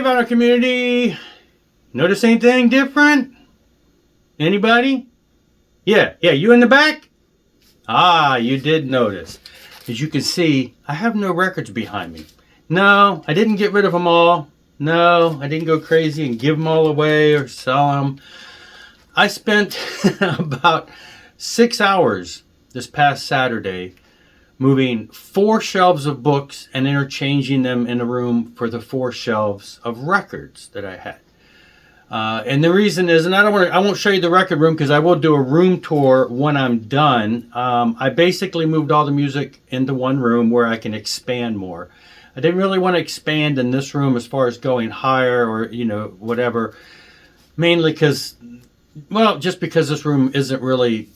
Vinyl community, notice anything different? Anybody? Yeah, you in the back? Ah, you did notice. As you can see, I have no records behind me. No, I didn't get rid of them all. No, I didn't go crazy and give them all away or sell them. I spent about 6 hours this past Saturday moving 4 shelves of books and interchanging them in a room for the 4 shelves of records that I had. And the reason is, and I won't show you the record room because I will do a room tour when I'm done. I basically moved all the music into one room where I can expand more. I didn't really want to expand in this room as far as going higher or, whatever. Mainly because, just because this room isn't really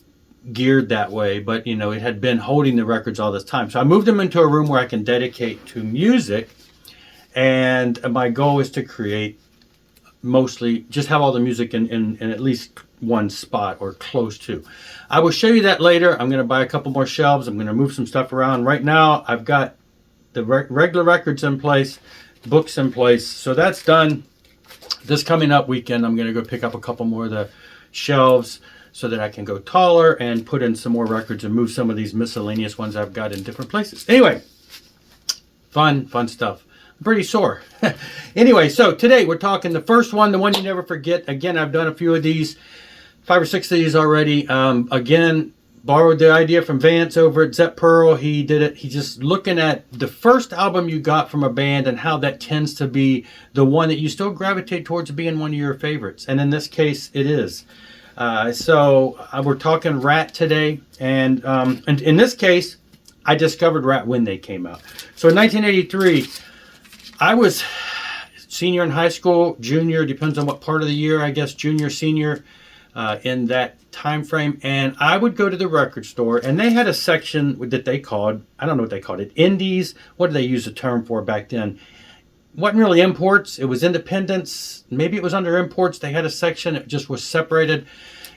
geared that way, but it had been holding the records all this time. So I moved them into a room where I can dedicate to music, and my goal is to create mostly just have all the music in at least one spot or close to. I will show you that later. I'm going to buy a couple more shelves. I'm going to move some stuff around. Right now I've got the regular records in place, books in place, so that's done. This coming up weekend I'm going to go pick up a couple more of the shelves so that I can go taller and put in some more records and move some of these miscellaneous ones I've got in different places. Anyway, fun stuff. I'm pretty sore. Anyway, so today we're talking the first one, the one you never forget. Again, I've done a few of these, 5 or 6 of these already. Again, borrowed the idea from Vance over at Zep Pearl. He did it. He's just looking at the first album you got from a band and how that tends to be the one that you still gravitate towards being one of your favorites. And in this case, it is. So we're talking Ratt today, and in this case, I discovered Ratt when they came out. So in 1983, I was senior in high school, junior, depends on what part of the year, I guess junior, senior, in that time frame, and I would go to the record store, and they had a section that they called, I don't know what they called it, indies. What did they use the term for back then? Wasn't really imports, it was independents, maybe it was under imports. They had a section that just was separated,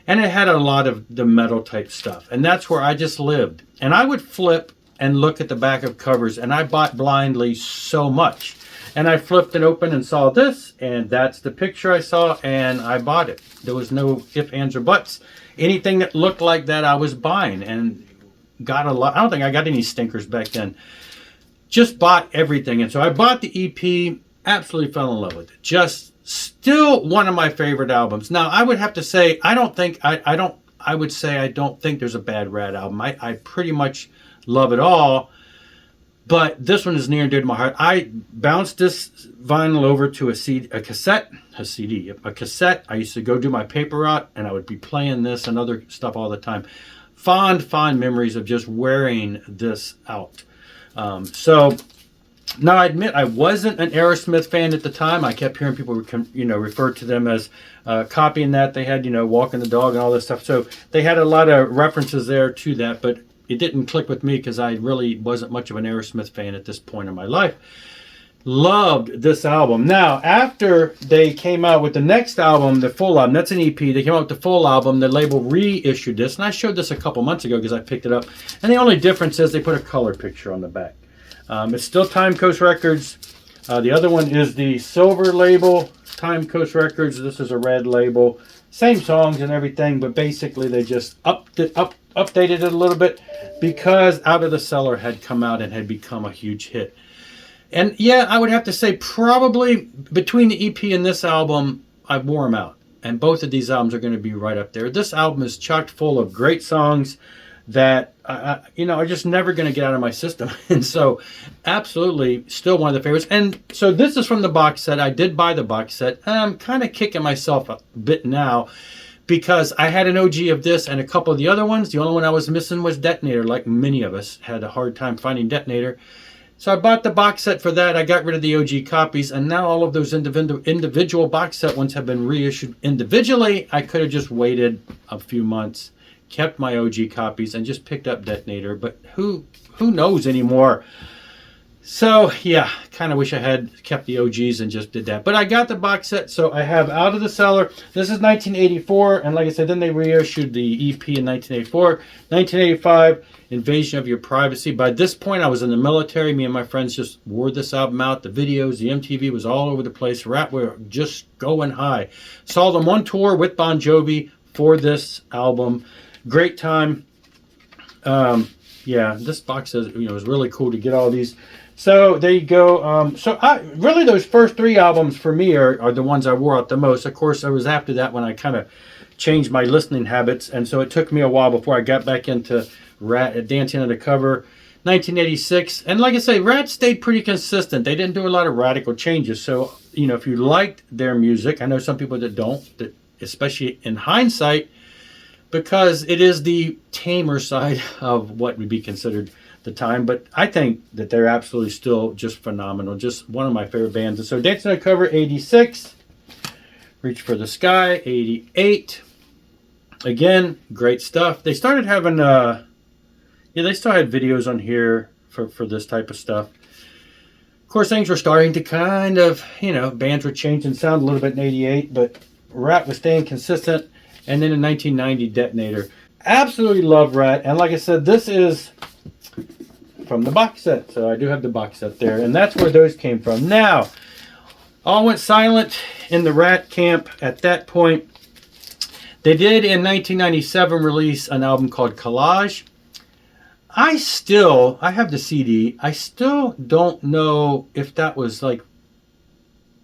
and it had a lot of the metal type stuff, and that's where I just lived. And I would flip and look at the back of covers, and I bought blindly so much, and I flipped and opened and saw this, and that's the picture I saw, and I bought it. There was no ifs, ands, or buts. Anything that looked like that I was buying, and got a lot. I don't think I got any stinkers back then. Just bought everything, and so I bought the EP, absolutely fell in love with it. Just still one of my favorite albums. Now I would have to say I don't think there's a bad Ratt album. I pretty much love it all, but this one is near and dear to my heart. I bounced this vinyl over to a cassette. I used to go do my paper route, and I would be playing this and other stuff all the time. Fond memories of just wearing this out. So now I admit I wasn't an Aerosmith fan at the time. I kept hearing people refer to them as copying that. They had Walking the Dog and all this stuff. So they had a lot of references there to that, but it didn't click with me because I really wasn't much of an Aerosmith fan at this point in my life. Loved this album. Now, after they came out with the next album, the full album, that's an EP, they came out with the full album, the label reissued this, and I showed this a couple months ago because I picked it up, and the only difference is they put a color picture on the back. It's still Time Coast Records. The other one is the silver label, Time Coast Records. This is a red label. Same songs and everything, but basically they just updated it a little bit because Out of the Cellar had come out and had become a huge hit. And yeah, I would have to say probably between the EP and this album, I wore them out. And both of these albums are going to be right up there. This album is chock full of great songs that are just never going to get out of my system. And so absolutely still one of the favorites. And so this is from the box set. I did buy the box set. I'm kind of kicking myself a bit now because I had an OG of this and a couple of the other ones. The only one I was missing was Detonator, like many of us had a hard time finding Detonator. So I bought the box set for that. I got rid of the OG copies, and now all of those individual box set ones have been reissued individually. I could have just waited a few months, kept my OG copies, and just picked up Detonator. But who knows anymore? So yeah, kind of wish I had kept the OGs and just did that. But I got the box set, so I have Out of the Cellar. This is 1984, and like I said, then they reissued the EP in 1984. 1985, Invasion of Your Privacy. By this point, I was in the military. Me and my friends just wore this album out. The videos, the MTV was all over the place. Ratt were just going high. Saw them on tour with Bon Jovi for this album. Great time. Yeah, this box says, you know, it was really cool to get all these. So there you go. Really those first three albums for me are the ones I wore out the most. Of course, I was after that when I kind of changed my listening habits, and so it took me a while before I got back into Ratt, Dancing Undercover, 1986. And like I say, Ratt stayed pretty consistent. They didn't do a lot of radical changes. So, you know, if you liked their music, I know some people that don't, that especially in hindsight, because it is the tamer side of what would be considered the time, but I think that they're absolutely still just phenomenal. Just one of my favorite bands. And so Dancing Undercover, 86. Reach for the Sky, 88. Again, great stuff. They started having, they still had videos on here for this type of stuff. Of course, things were starting to kind of, you know, bands were changing sound a little bit in 88, but Ratt was staying consistent. And then in 1990, Detonator. Absolutely love Ratt. And like I said, this is from the box set. So I do have the box set there. And that's where those came from. Now, all went silent in the Ratt camp at that point. They did in 1997 release an album called Collage. I have the CD. I still don't know if that was like,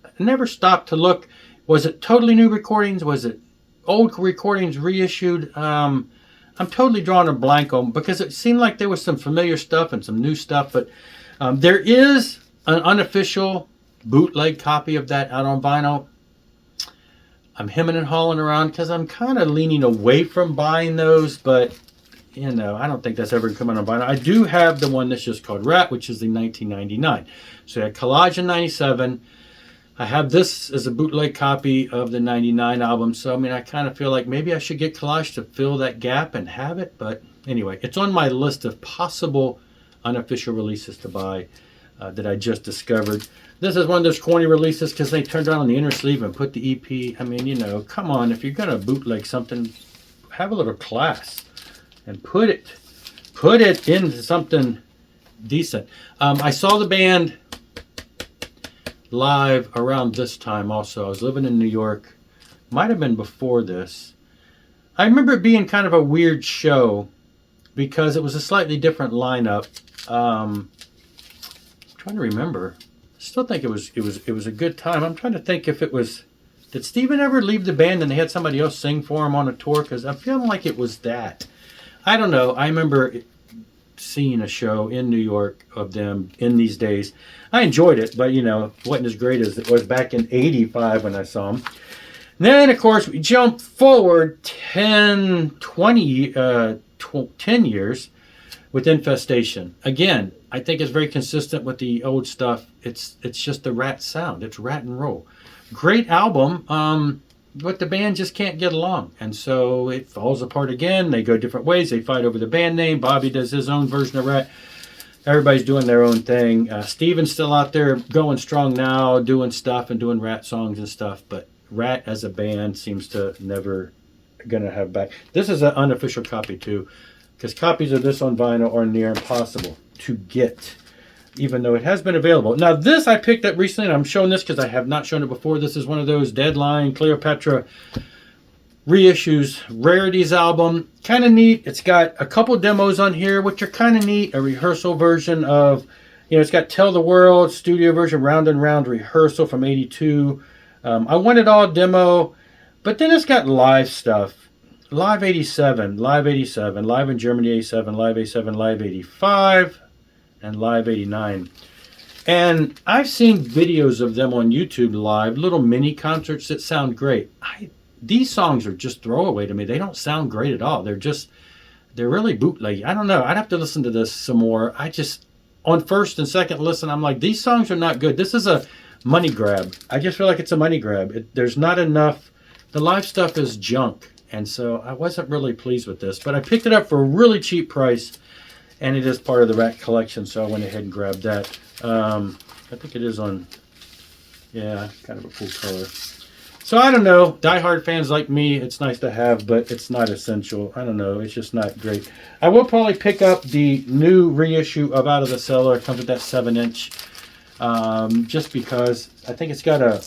I never stopped to look. Was it totally new recordings? Was it old recordings reissued? I'm totally drawing a blank on, because it seemed like there was some familiar stuff and some new stuff, but there is an unofficial bootleg copy of that out on vinyl. I'm hemming and hawing around because I'm kind of leaning away from buying those, but you know, I don't think that's ever coming on vinyl. I do have the one that's just called Ratt, which is the 1999. So I had Collage in 97. I have this as a bootleg copy of the 99 album. So, I mean, I kind of feel like maybe I should get Collage to fill that gap and have it. But anyway, it's on my list of possible unofficial releases to buy that I just discovered. This is one of those corny releases because they turned around on the inner sleeve and put the EP. I mean, you know, come on. If you're going to bootleg something, have a little class and put it into something decent. I saw the band live around this time also. I was living in New York. Might have been before this. I remember it being kind of a weird show because it was a slightly different lineup. I'm trying to remember. I still think it was a good time. I'm trying to think if it was, did Steven ever leave the band and they had somebody else sing for him on a tour? Because I'm feeling like it was that. I don't know. I remember seeing a show in New York of them in these days. I enjoyed it, but you know, it wasn't as great as it was back in 85 when I saw them. And then, of course, we jump forward 10 years with Infestation. Again, I think it's very consistent with the old stuff. It's just the Ratt sound. It's Ratt and Roll. Great album, but the band just can't get along. And so it falls apart again. They go different ways. They fight over the band name. Bobby does his own version of Ratt. Everybody's doing their own thing. Steven's still out there going strong now, doing stuff and doing Ratt songs and stuff. But Ratt as a band seems to never going to have back. This is an unofficial copy too, because copies of this on vinyl are near impossible to get, even though it has been available. Now this I picked up recently, and I'm showing this because I have not shown it before. This is one of those Deadline, Cleopatra reissues, Rarities album. Kind of neat. It's got a couple demos on here, which are kind of neat. A rehearsal version of, you know, it's got Tell the World, studio version, Round and Round rehearsal from 82. I wanted all demo, but then it's got live stuff. Live 87, Live 87, Live in Germany 87, Live 87, Live 85, and Live 89. And I've seen videos of them on YouTube live, little mini concerts that sound great. These songs are just throwaway to me. They don't sound great at all. They're really bootleg. I don't know. I'd have to listen to this some more. On first and second listen, I'm like, these songs are not good. This is a money grab. I just feel like it's a money grab. There's not enough. The live stuff is junk. And so I wasn't really pleased with this. But I picked it up for a really cheap price. And it is part of the Ratt collection. So I went ahead and grabbed that. I think it is on, yeah, kind of a cool color. So I don't know. Die-hard fans like me, it's nice to have, but it's not essential. I don't know. It's just not great. I will probably pick up the new reissue of Out of the Cellar. It comes with that 7-inch. Just because I think it's got a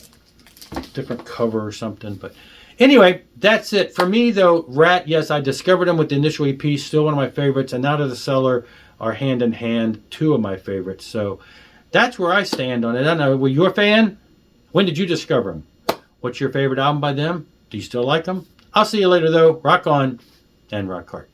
different cover or something. But anyway, that's it. For me, though, Ratt, yes, I discovered them with the initial EP. Still one of my favorites. And Out of the Cellar are hand in hand 2 of my favorites. So that's where I stand on it. I don't know. Were you a fan? When did you discover them? What's your favorite album by them? Do you still like them? I'll see you later, though. Rock on and rock hard.